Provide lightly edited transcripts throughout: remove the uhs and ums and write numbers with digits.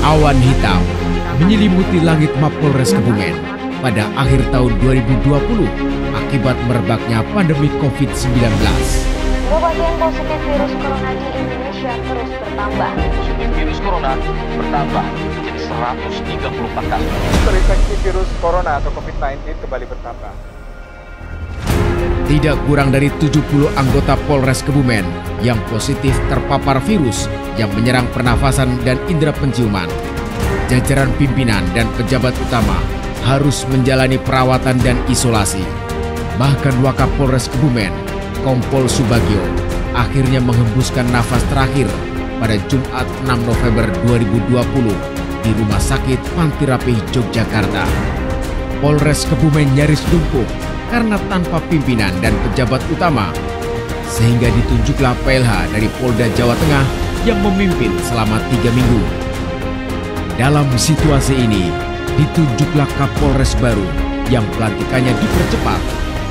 Awan hitam menyelimuti langit Mapolres Kebumen pada akhir tahun 2020 akibat merebaknya pandemi COVID-19. Pasien positif virus corona di Indonesia terus bertambah. Positif virus corona bertambah menjadi 134 kasus. Terinfeksi virus corona atau COVID-19 kembali bertambah. Tidak kurang dari 70 anggota Polres Kebumen yang positif terpapar virus yang menyerang pernafasan dan indera penciuman. Jajaran pimpinan dan pejabat utama harus menjalani perawatan dan isolasi. Bahkan Wakapolres Kebumen, Kompol Subagio, akhirnya menghembuskan nafas terakhir pada Jumat 6 November 2020 di Rumah Sakit Panti Rapih, Yogyakarta. Polres Kebumen nyaris lumpuh karena tanpa pimpinan dan pejabat utama, sehingga ditunjuklah PLH dari Polda Jawa Tengah yang memimpin selama 3 minggu. Dalam situasi ini, ditunjuklah Kapolres baru yang pelantikannya dipercepat,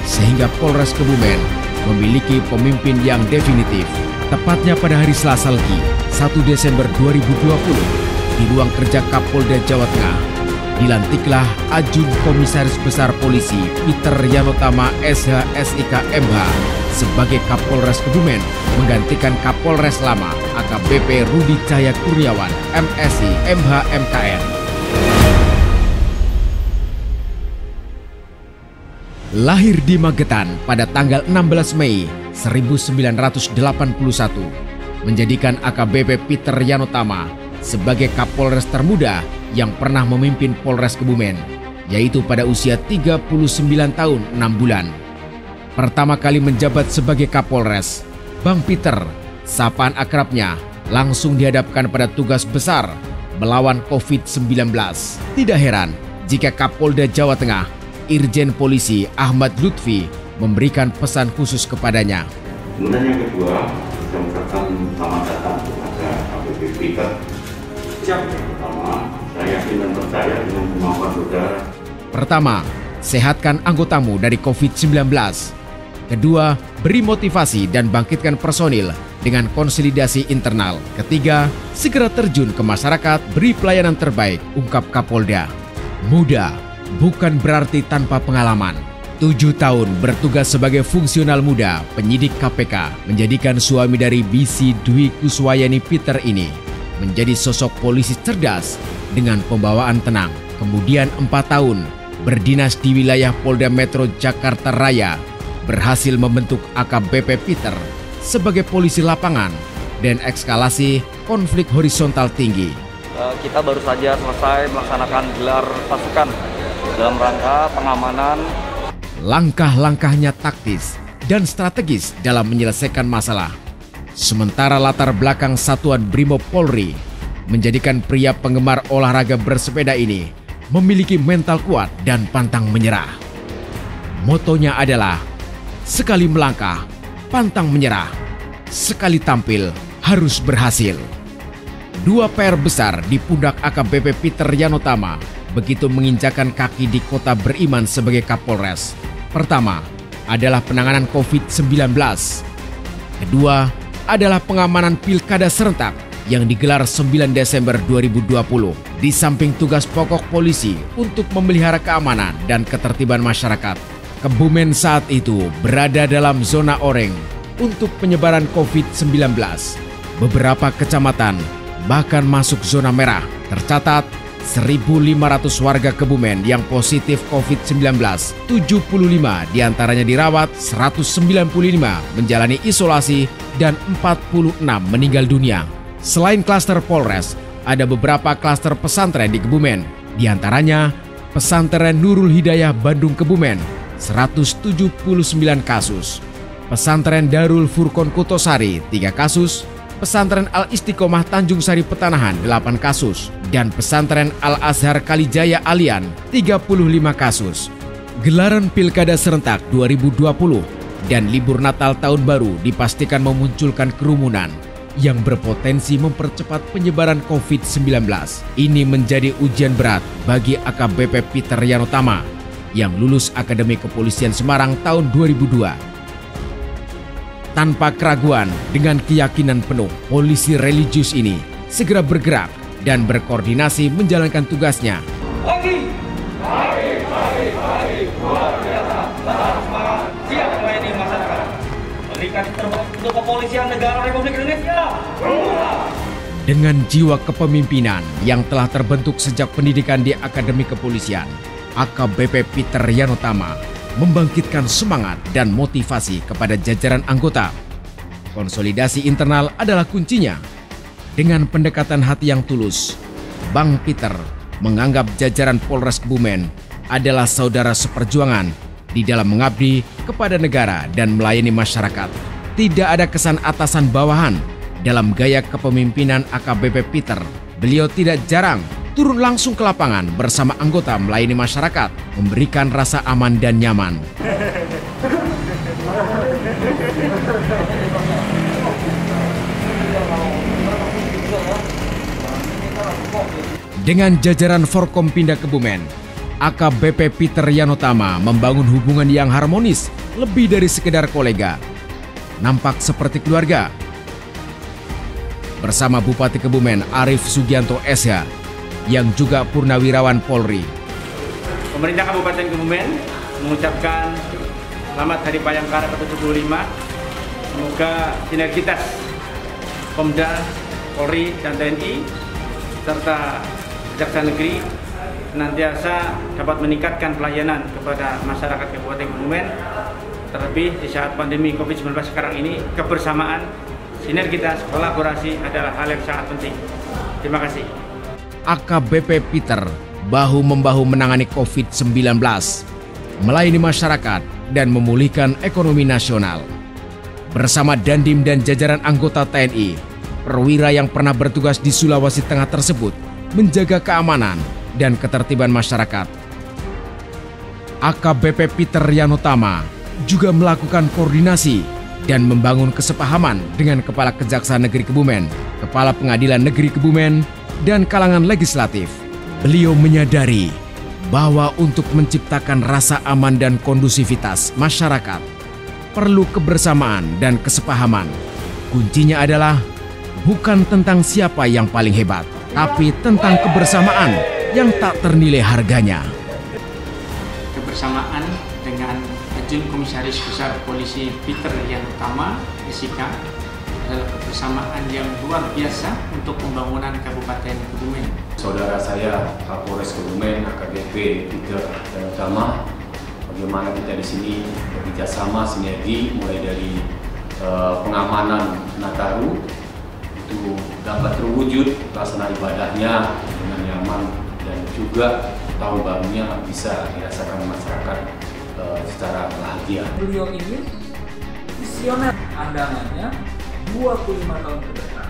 sehingga Polres Kebumen memiliki pemimpin yang definitif. Tepatnya pada hari Selasa Legi, 1 Desember 2020, di ruang kerja Kapolda Jawa Tengah, dilantiklah Ajun Komisaris Besar Polisi Peter Yanotama SH.SIK MH sebagai Kapolres Kebumen, menggantikan Kapolres lama AKBP Rudi Cahya Kurniawan MSI MH MKN. Lahir di Magetan pada tanggal 16 Mei 1981, menjadikan AKBP Peter Yanotama sebagai Kapolres termuda yang pernah memimpin Polres Kebumen, yaitu pada usia 39 tahun 6 bulan. Pertama kali menjabat sebagai Kapolres, Bang Peter, sapaan akrabnya, langsung dihadapkan pada tugas besar melawan COVID-19. Tidak heran jika Kapolda Jawa Tengah, Irjen Polisi Ahmad Lutfi, memberikan pesan khusus kepadanya. Kemudian yang kedua, saya mengucapkan selamat datang kepada AKBP Peter. Yang pertama, saya yakin dan percaya dengan kemampuan saudara. Pertama, sehatkan anggotamu dari COVID-19. Kedua, beri motivasi dan bangkitkan personil dengan konsolidasi internal. Ketiga, segera terjun ke masyarakat, beri pelayanan terbaik, ungkap Kapolda. Muda bukan berarti tanpa pengalaman. 7 tahun bertugas sebagai fungsional muda penyidik KPK menjadikan suami dari Bisi Dwi Kuswayani Peter ini menjadi sosok polisi cerdas dengan pembawaan tenang. Kemudian 4 tahun berdinas di wilayah Polda Metro Jakarta Raya, berhasil membentuk AKBP Peter sebagai polisi lapangan dan ekskalasi konflik horizontal tinggi. Kita baru saja selesai melaksanakan gelar pasukan dalam rangka pengamanan. Langkah-langkahnya taktis dan strategis dalam menyelesaikan masalah. Sementara latar belakang Satuan Brimob Polri menjadikan pria penggemar olahraga bersepeda ini memiliki mental kuat dan pantang menyerah. Motonya adalah, sekali melangkah, pantang menyerah. Sekali tampil, harus berhasil. 2 PR besar di pundak AKBP Peter Yanotama begitu menginjakan kaki di kota beriman sebagai Kapolres. Pertama adalah penanganan COVID-19. Kedua adalah pengamanan pilkada serentak yang digelar 9 Desember 2020. Di samping tugas pokok polisi untuk memelihara keamanan dan ketertiban masyarakat, Kebumen saat itu berada dalam zona oranye untuk penyebaran COVID-19. Beberapa kecamatan bahkan masuk zona merah. Tercatat 1.500 warga Kebumen yang positif COVID-19, 75 diantaranya dirawat, 195 menjalani isolasi, dan 46 meninggal dunia. Selain klaster Polres, ada beberapa klaster pesantren di Kebumen, diantaranya Pesantren Nurul Hidayah Bandung Kebumen, 179 kasus, Pesantren Darul Furqon Kutosari, 3 kasus, Pesantren Al-Istiqomah Tanjung Sari Petanahan 8 kasus, dan Pesantren Al-Azhar Kalijaya Alian 35 kasus. Gelaran Pilkada Serentak 2020 dan libur Natal Tahun Baru dipastikan memunculkan kerumunan yang berpotensi mempercepat penyebaran COVID-19. Ini menjadi ujian berat bagi AKBP Peter Yanotama yang lulus Akademi Kepolisian Semarang tahun 2002. Tanpa keraguan, dengan keyakinan penuh, polisi religius ini segera bergerak dan berkoordinasi menjalankan tugasnya. Pagi, luar biasa, tetap semangat, siap melayani masyarakat. Berikan terbaik untuk kepolisian negara Republik Indonesia. Dengan jiwa kepemimpinan yang telah terbentuk sejak pendidikan di Akademi Kepolisian, AKBP Peter Yanotama membangkitkan semangat dan motivasi kepada jajaran anggota. Konsolidasi internal adalah kuncinya. Dengan pendekatan hati yang tulus, Bang Peter menganggap jajaran Polres Kebumen adalah saudara seperjuangan di dalam mengabdi kepada negara dan melayani masyarakat. Tidak ada kesan atasan bawahan dalam gaya kepemimpinan AKBP Peter. Beliau tidak jarang turun langsung ke lapangan bersama anggota melayani masyarakat, memberikan rasa aman dan nyaman. Dengan jajaran Forkompinda Kebumen, AKBP Peter Yanotama membangun hubungan yang harmonis lebih dari sekedar kolega. Nampak seperti keluarga. Bersama Bupati Kebumen Arief Sugianto SH yang juga purnawirawan Polri. Pemerintah Kabupaten Kebumen mengucapkan selamat Hari Bayangkara ke-75. Semoga sinergitas Pemda, Polri, dan TNI serta Kejaksaan Negeri senantiasa dapat meningkatkan pelayanan kepada masyarakat Kabupaten Kebumen. Terlebih di saat pandemi COVID-19 sekarang ini, kebersamaan, sinergitas, kolaborasi adalah hal yang sangat penting. Terima kasih. AKBP Peter bahu-membahu menangani COVID-19, melayani masyarakat dan memulihkan ekonomi nasional. Bersama Dandim dan jajaran anggota TNI, perwira yang pernah bertugas di Sulawesi Tengah tersebut menjaga keamanan dan ketertiban masyarakat. AKBP Peter Yanotama juga melakukan koordinasi dan membangun kesepahaman dengan Kepala Kejaksaan Negeri Kebumen, Kepala Pengadilan Negeri Kebumen, dan kalangan legislatif. Beliau menyadari bahwa untuk menciptakan rasa aman dan kondusivitas masyarakat, perlu kebersamaan dan kesepahaman. Kuncinya adalah bukan tentang siapa yang paling hebat, tapi tentang kebersamaan yang tak ternilai harganya. Kebersamaan dengan Ajun Komisaris Besar Polisi Peter Yanotama, SIK, adalah kebersamaan yang luar biasa untuk pembangunan Kabupaten Kebumen. Saudara saya Kapolres Kebumen AKBP Peter Yanotama, bagaimana kita di sini bekerja sama sinergi mulai dari pengamanan Nataru itu dapat terwujud pelaksanaan ibadahnya dengan nyaman dan juga tahun barunya bisa dirasakan masyarakat secara bahagia. Beliau ini visioner, andangannya 25 tahun ke depan.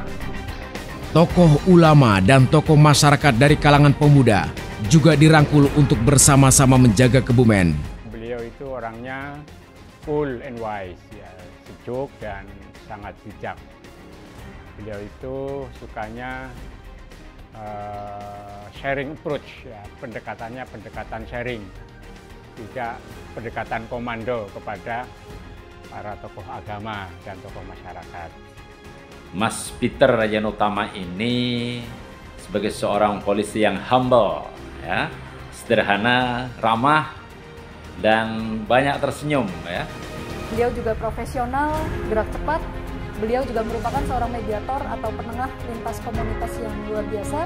Tokoh ulama dan tokoh masyarakat dari kalangan pemuda juga dirangkul untuk bersama-sama menjaga Kebumen. Beliau itu orangnya cool and wise, ya, sejuk dan sangat bijak. Beliau itu sukanya sharing approach, ya, pendekatannya pendekatan sharing, tidak pendekatan komando kepada para tokoh agama dan tokoh masyarakat. Mas Peter Yanotama ini sebagai seorang polisi yang humble, ya, sederhana, ramah, dan banyak tersenyum, ya. Beliau juga profesional, gerak cepat. Beliau juga merupakan seorang mediator atau penengah lintas komunitas yang luar biasa.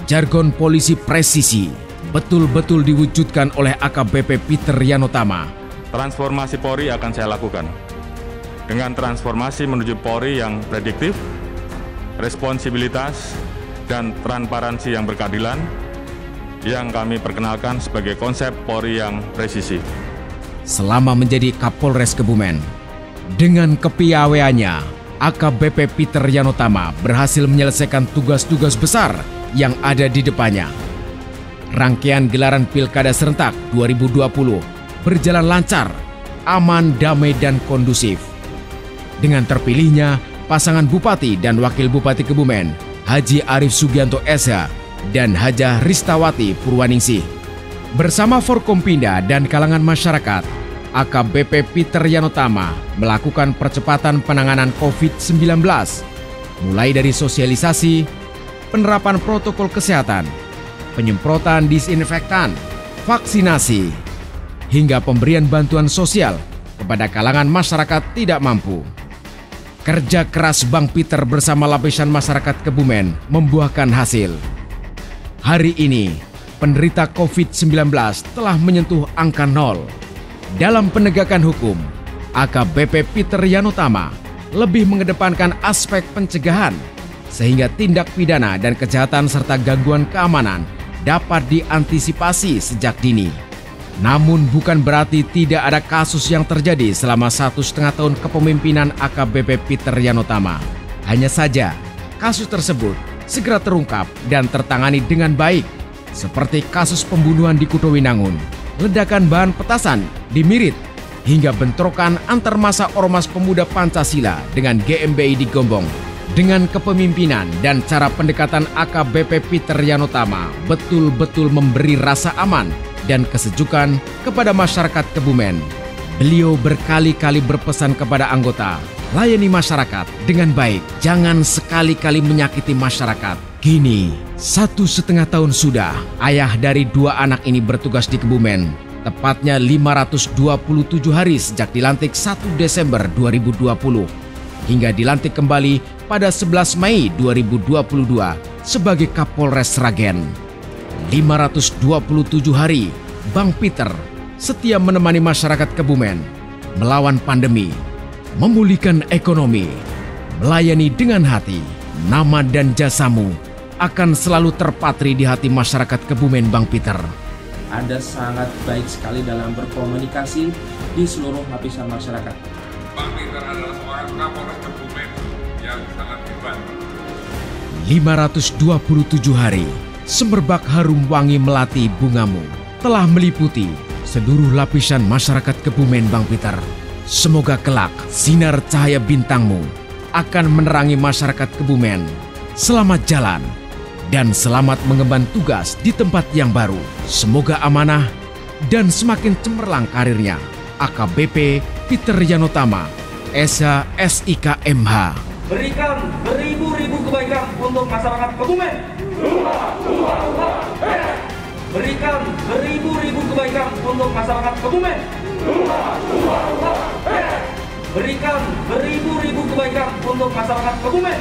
Jargon polisi presisi betul-betul diwujudkan oleh AKBP Peter Yanotama. Transformasi Polri akan saya lakukan. Dengan transformasi menuju Polri yang prediktif, responsibilitas, dan transparansi yang berkeadilan, yang kami perkenalkan sebagai konsep Polri yang presisi. Selama menjadi Kapolres Kebumen, dengan kepiawaiannya, AKBP Peter Yanotama berhasil menyelesaikan tugas-tugas besar yang ada di depannya. Rangkaian gelaran Pilkada Serentak 2020 berjalan lancar, aman, damai, dan kondusif. Dengan terpilihnya pasangan Bupati dan Wakil Bupati Kebumen, Haji Arief Sugianto SH dan Hajah Ristawati Purwaningsih. Bersama Forkompinda dan kalangan masyarakat, AKBP Peter Yanotama melakukan percepatan penanganan COVID-19, mulai dari sosialisasi, penerapan protokol kesehatan, penyemprotan disinfektan, vaksinasi, hingga pemberian bantuan sosial kepada kalangan masyarakat tidak mampu. Kerja keras Bang Peter bersama lapisan masyarakat Kebumen membuahkan hasil. Hari ini, penderita COVID-19 telah menyentuh angka 0. Dalam penegakan hukum, AKBP Peter Yanotama lebih mengedepankan aspek pencegahan, sehingga tindak pidana dan kejahatan serta gangguan keamanan dapat diantisipasi sejak dini. Namun bukan berarti tidak ada kasus yang terjadi selama 1,5 tahun kepemimpinan AKBP Peter Yanotama. Hanya saja, kasus tersebut segera terungkap dan tertangani dengan baik, seperti kasus pembunuhan di Kutowinangun, ledakan bahan petasan di Mirit, hingga bentrokan antar masa Ormas Pemuda Pancasila dengan GMBI di Gombong. Dengan kepemimpinan dan cara pendekatan AKBP Peter Yanotama betul-betul memberi rasa aman dan kesejukan kepada masyarakat Kebumen. Beliau berkali-kali berpesan kepada anggota, layani masyarakat dengan baik, jangan sekali-kali menyakiti masyarakat. Kini, 1,5 tahun sudah, ayah dari 2 anak ini bertugas di Kebumen, tepatnya 527 hari sejak dilantik 1 Desember 2020, hingga dilantik kembali pada 11 Mei 2022 sebagai Kapolres Sragen. 527 hari, Bang Peter setia menemani masyarakat Kebumen melawan pandemi, memulihkan ekonomi, melayani dengan hati. Nama dan jasamu akan selalu terpatri di hati masyarakat Kebumen, Bang Peter. Anda sangat baik sekali dalam berkomunikasi di seluruh lapisan masyarakat. Bang Peter adalah seorang Kapolres Kebumen yang sangat hebat. 527 hari, semerbak harum wangi melati bungamu telah meliputi seluruh lapisan masyarakat Kebumen, Bang Peter. Semoga kelak sinar cahaya bintangmu akan menerangi masyarakat Kebumen. Selamat jalan dan selamat mengemban tugas di tempat yang baru. Semoga amanah dan semakin cemerlang karirnya. AKBP Peter Yanotama, SH SIK MH. Berikan beribu-ribu kebaikan untuk masyarakat Kebumen. Berikan beribu-ribu kebaikan untuk masyarakat Kebumen. Berikan beribu-ribu kebaikan untuk masyarakat Kebumen.